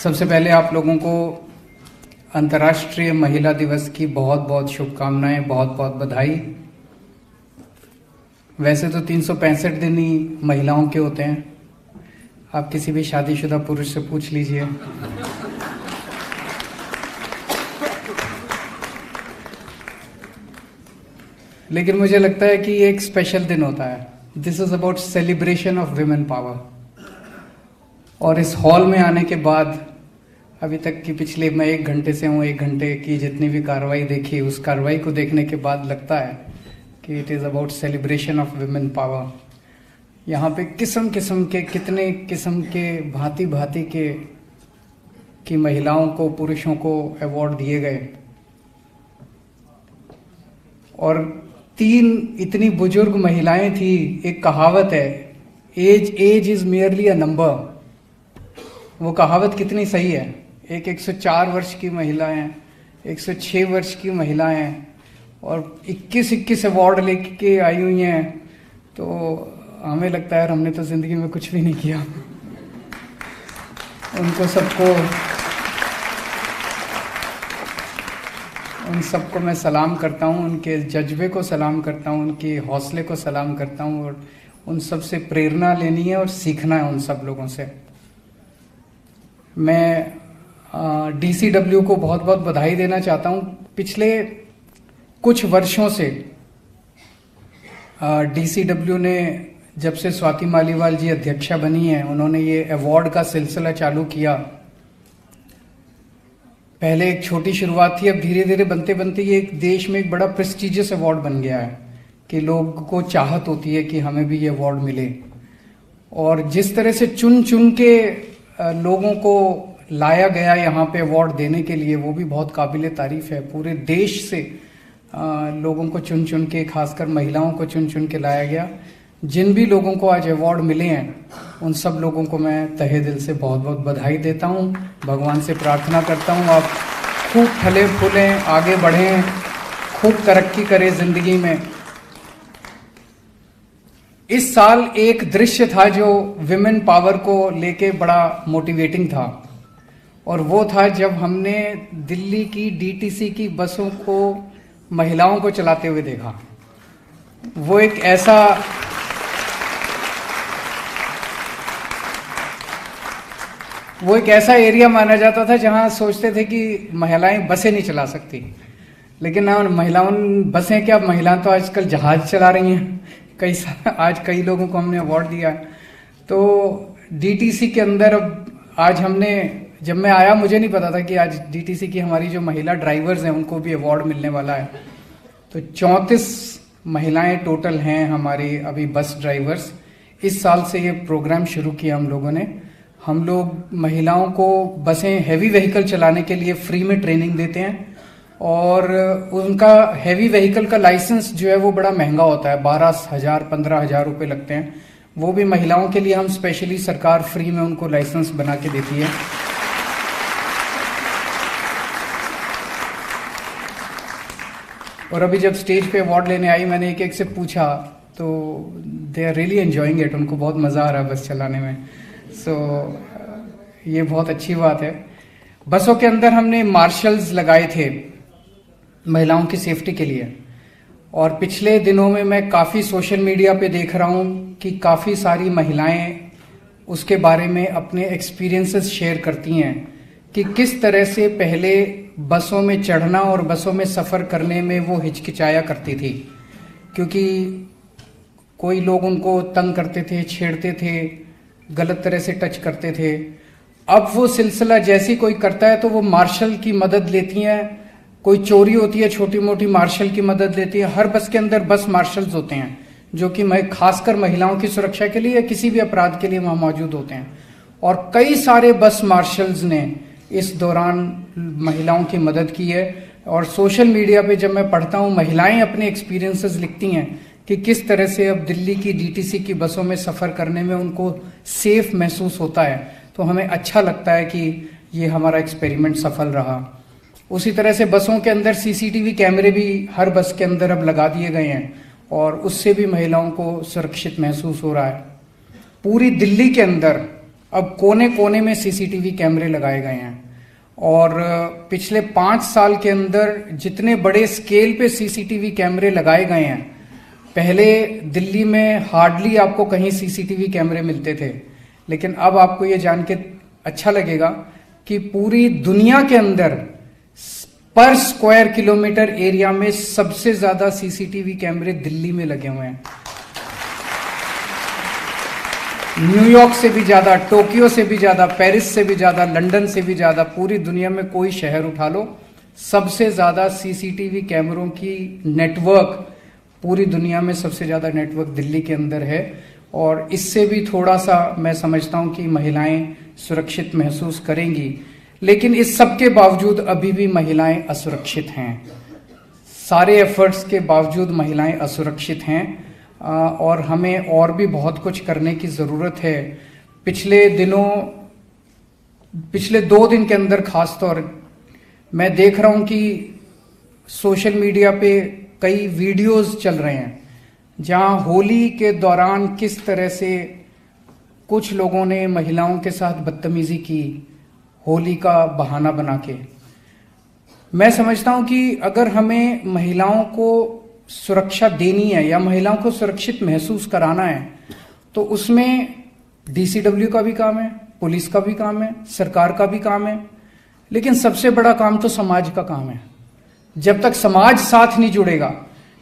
सबसे पहले आप लोगों को अंतर्राष्ट्रीय महिला दिवस की बहुत बहुत शुभकामनाएं, बहुत बहुत बधाई। वैसे तो 365 दिन ही महिलाओं के होते हैं, आप किसी भी शादीशुदा पुरुष से पूछ लीजिए। लेकिन मुझे लगता है कि ये एक स्पेशल दिन होता है। This is about celebration of women power. और इस हॉल में आने के बाद अभी तक की पिछले मैं 1 घंटे से हूँ, 1 घंटे की जितनी भी कार्रवाई देखी, उस कार्रवाई को देखने के बाद लगता है कि it is about celebration of women power. यहाँ पे किस्म किस्म के, कितने किस्म के, भांति भांति के की महिलाओं को, पुरुषों को अवार्ड दिए गए। और 3 इतनी बुजुर्ग महिलाएं थी। एक कहावत है, age is merely a number. वो कहावत कितनी सही है। एक 104 वर्ष की महिला है, 106 वर्ष की महिला है और 21 अवार्ड लेके आई हुई हैं। तो हमें लगता है हमने तो जिंदगी में कुछ भी नहीं किया। उन सबको मैं सलाम करता हूँ, उनके जज्बे को सलाम करता हूँ, उनके हौसले को सलाम करता हूँ। और उन सब से प्रेरणा लेनी है और सीखना है उन सब लोगों से। मैं DCW को बहुत बहुत बधाई देना चाहता हूँ। पिछले कुछ वर्षों से DCW ने, जब से स्वाति मालीवाल जी अध्यक्षा बनी हैं, उन्होंने ये अवार्ड का सिलसिला चालू किया। पहले एक छोटी शुरुआत थी, अब धीरे धीरे बनते बनते ये एक देश में एक बड़ा प्रेस्टिजियस अवार्ड बन गया है कि लोग को चाहत होती है कि हमें भी ये अवार्ड मिले। और जिस तरह से चुन चुन के लोगों को लाया गया यहाँ पे अवार्ड देने के लिए, वो भी बहुत काबिले तारीफ है। पूरे देश से लोगों को चुन चुन के, खासकर महिलाओं को चुन चुन के लाया गया। जिन भी लोगों को आज अवार्ड मिले हैं, उन सब लोगों को मैं तहे दिल से बहुत बहुत बधाई देता हूँ। भगवान से प्रार्थना करता हूँ आप खूब फले फूलें, आगे बढ़ें, खूब तरक्की करें जिंदगी में। इस साल एक दृश्य था जो विमेन पावर को लेके बड़ा मोटिवेटिंग था, और वो था जब हमने दिल्ली की DTC की बसों को, महिलाओं को चलाते हुए देखा। वो एक ऐसा एरिया माना जाता था जहां सोचते थे कि महिलाएं बसें नहीं चला सकती। लेकिन ना, महिलाओं बसें क्या, महिलाएं तो आजकल जहाज चला रही हैं। आज कई लोगों को हमने अवार्ड दिया। तो DTC के अंदर अब आज हमने, जब मैं आया मुझे नहीं पता था कि आज DTC की हमारी जो महिला ड्राइवर्स हैं उनको भी अवार्ड मिलने वाला है। तो 34 महिलाएं टोटल हैं हमारी अभी बस ड्राइवर्स। इस साल से ये प्रोग्राम शुरू किया हम लोगों ने। हम लोग महिलाओं को बसें, हैवी व्हीकल चलाने के लिए फ्री में ट्रेनिंग देते हैं। और उनका हैवी व्हीकल का लाइसेंस जो है वो बड़ा महंगा होता है, 12,000 15,000 रुपए लगते हैं। वो भी महिलाओं के लिए हम स्पेशली, सरकार फ्री में उनको लाइसेंस बना के देती है। और अभी जब स्टेज पे अवार्ड लेने आई, मैंने एक एक से पूछा तो they are really enjoying it. उनको बहुत मजा आ रहा है बस चलाने में। ये बहुत अच्छी बात है। बसों के अंदर हमने मार्शल्स लगाए थे महिलाओं की सेफ्टी के लिए। और पिछले दिनों में मैं काफ़ी सोशल मीडिया पे देख रहा हूँ कि काफ़ी सारी महिलाएं उसके बारे में अपने एक्सपीरियंसेस शेयर करती हैं कि किस तरह से पहले बसों में चढ़ना और बसों में सफ़र करने में वो हिचकिचाया करती थी, क्योंकि कोई लोग उनको तंग करते थे, छेड़ते थे, गलत तरह से टच करते थे। अब वो सिलसिला जैसी कोई करता है तो वो मार्शल की मदद लेती हैं। कोई चोरी होती है, छोटी मोटी, मार्शल की मदद लेती है। हर बस के अंदर बस मार्शल्स होते हैं जो कि खासकर महिलाओं की सुरक्षा के लिए या किसी भी अपराध के लिए वहां मौजूद होते हैं। और कई सारे बस मार्शल्स ने इस दौरान महिलाओं की मदद की है। और सोशल मीडिया पे जब मैं पढ़ता हूँ, महिलाएं अपने एक्सपीरियंसेस लिखती हैं कि किस तरह से अब दिल्ली की DTC की बसों में सफ़र करने में उनको सेफ महसूस होता है। तो हमें अच्छा लगता है कि ये हमारा एक्सपेरिमेंट सफल रहा। उसी तरह से बसों के अंदर CCTV कैमरे भी हर बस के अंदर अब लगा दिए गए हैं और उससे भी महिलाओं को सुरक्षित महसूस हो रहा है। पूरी दिल्ली के अंदर अब कोने कोने में सीसीटीवी कैमरे लगाए गए हैं और पिछले 5 साल के अंदर जितने बड़े स्केल पे सीसीटीवी कैमरे लगाए गए हैं, पहले दिल्ली में हार्डली आपको कहीं सीसीटीवी कैमरे मिलते थे, लेकिन अब आपको ये जान के अच्छा लगेगा कि पूरी दुनिया के अंदर पर स्क्वायर किलोमीटर एरिया में सबसे ज्यादा सीसीटीवी कैमरे दिल्ली में लगे हुए हैं। न्यूयॉर्क से भी ज्यादा, टोक्यो से भी ज्यादा, पेरिस से भी ज्यादा, लंदन से भी ज्यादा, पूरी दुनिया में कोई शहर उठा लो, सबसे ज्यादा सीसीटीवी कैमरों की नेटवर्क, पूरी दुनिया में सबसे ज्यादा नेटवर्क दिल्ली के अंदर है। और इससे भी थोड़ा सा मैं समझता हूं कि महिलाएं सुरक्षित महसूस करेंगी, लेकिन इस सब के बावजूद अभी भी महिलाएं असुरक्षित हैं। सारे एफर्ट्स के बावजूद महिलाएं असुरक्षित हैं और हमें और भी बहुत कुछ करने की जरूरत है। पिछले 2 दिन के अंदर खासतौर मैं देख रहा हूं कि सोशल मीडिया पे कई वीडियोस चल रहे हैं जहां होली के दौरान किस तरह से कुछ लोगों ने महिलाओं के साथ बदतमीजी की, होली का बहाना बना के। मैं समझता हूं कि अगर हमें महिलाओं को सुरक्षा देनी है या महिलाओं को सुरक्षित महसूस कराना है, तो उसमें डीसीडब्ल्यू का भी काम है, पुलिस का भी काम है, सरकार का भी काम है, लेकिन सबसे बड़ा काम तो समाज का काम है। जब तक समाज साथ नहीं जुड़ेगा,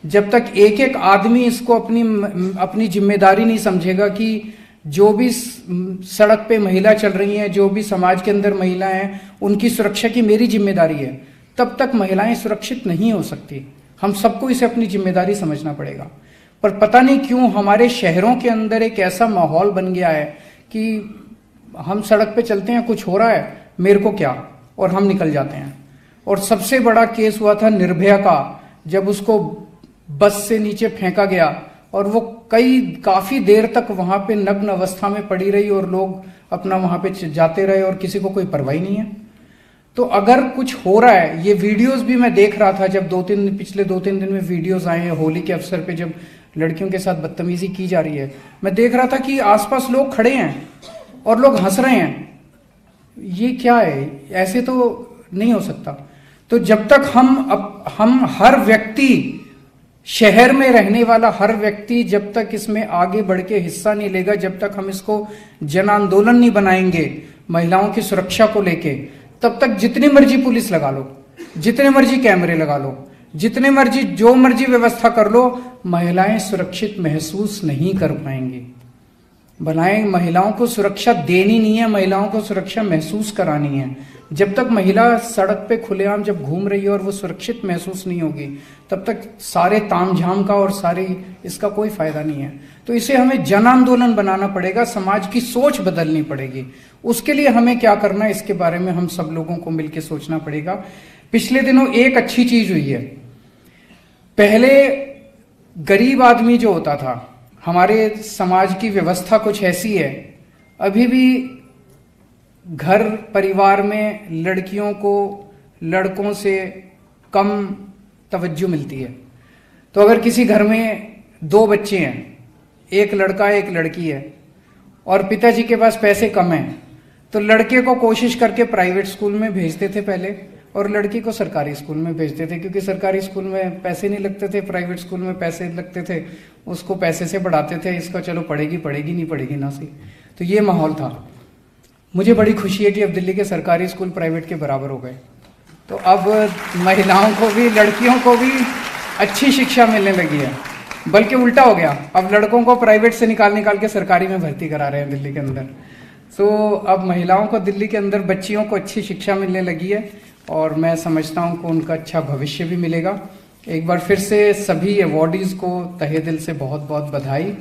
जब तक एक एक आदमी इसको अपनी जिम्मेदारी नहीं समझेगा कि जो भी सड़क पे महिला चल रही हैं, जो भी समाज के अंदर महिलाएं हैं, उनकी सुरक्षा की मेरी जिम्मेदारी है, तब तक महिलाएं सुरक्षित नहीं हो सकती। हम सबको इसे अपनी जिम्मेदारी समझना पड़ेगा। पर पता नहीं क्यों हमारे शहरों के अंदर एक ऐसा माहौल बन गया है कि हम सड़क पे चलते हैं, कुछ हो रहा है, मेरे को क्या, और हम निकल जाते हैं। और सबसे बड़ा केस हुआ था निर्भया का, जब उसको बस से नीचे फेंका गया और वो काफी देर तक वहां पे नग्न अवस्था में पड़ी रही और लोग अपना वहां पे जाते रहे और किसी को कोई परवाही नहीं है। तो अगर कुछ हो रहा है, ये वीडियोस भी मैं देख रहा था जब पिछले 2-3 दिन में वीडियोस आए हैं होली के अवसर पे, जब लड़कियों के साथ बदतमीजी की जा रही है, मैं देख रहा था कि आसपास लोग खड़े हैं और लोग हंस रहे हैं। ये क्या है? ऐसे तो नहीं हो सकता। तो जब तक हम हर व्यक्ति, शहर में रहने वाला हर व्यक्ति जब तक इसमें आगे बढ़ के हिस्सा नहीं लेगा, जब तक हम इसको जन आंदोलन नहीं बनाएंगे महिलाओं की सुरक्षा को लेके, तब तक जितनी मर्जी पुलिस लगा लो, जितने मर्जी कैमरे लगा लो, जितने मर्जी जो मर्जी व्यवस्था कर लो, महिलाएं सुरक्षित महसूस नहीं कर पाएंगी। महिलाओं को सुरक्षा देनी नहीं है, महिलाओं को सुरक्षा महसूस करानी है। जब तक महिला सड़क पे खुलेआम जब घूम रही है और वो सुरक्षित महसूस नहीं होगी, तब तक सारे तामझाम का और सारे इसका कोई फायदा नहीं है। तो इसे हमें जन आंदोलन बनाना पड़ेगा, समाज की सोच बदलनी पड़ेगी। उसके लिए हमें क्या करना है, इसके बारे में हम सब लोगों को मिलकर सोचना पड़ेगा। पिछले दिनों एक अच्छी चीज हुई है। पहले गरीब आदमी जो होता था, हमारे समाज की व्यवस्था कुछ ऐसी है, अभी भी घर परिवार में लड़कियों को लड़कों से कम तवज्जो मिलती है। तो अगर किसी घर में 2 बच्चे हैं, एक लड़का एक लड़की है, और पिताजी के पास पैसे कम हैं, तो लड़के को कोशिश करके प्राइवेट स्कूल में भेजते थे पहले, और लड़की को सरकारी स्कूल में भेजते थे, क्योंकि सरकारी स्कूल में पैसे नहीं लगते थे, प्राइवेट स्कूल में पैसे लगते थे, उसको पैसे से बढ़ाते थे, इसको चलो पढ़ेगी नहीं पढ़ेगी ना सही। तो ये माहौल था। मुझे बड़ी खुशी है कि अब दिल्ली के सरकारी स्कूल प्राइवेट के बराबर हो गए, तो अब महिलाओं को भी, लड़कियों को भी अच्छी शिक्षा मिलने लगी है। बल्कि उल्टा हो गया, अब लड़कों को प्राइवेट से निकाल के सरकारी में भर्ती करा रहे हैं दिल्ली के अंदर। तो अब महिलाओं को दिल्ली के अंदर, बच्चियों को अच्छी शिक्षा मिलने लगी है, और मैं समझता हूं कि उनका अच्छा भविष्य भी मिलेगा। एक बार फिर से सभी अवॉर्डीज को तहे दिल से बहुत बहुत बधाई,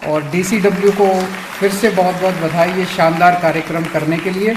और डीसीडब्ल्यू को फिर से बहुत बहुत बधाई ये शानदार कार्यक्रम करने के लिए।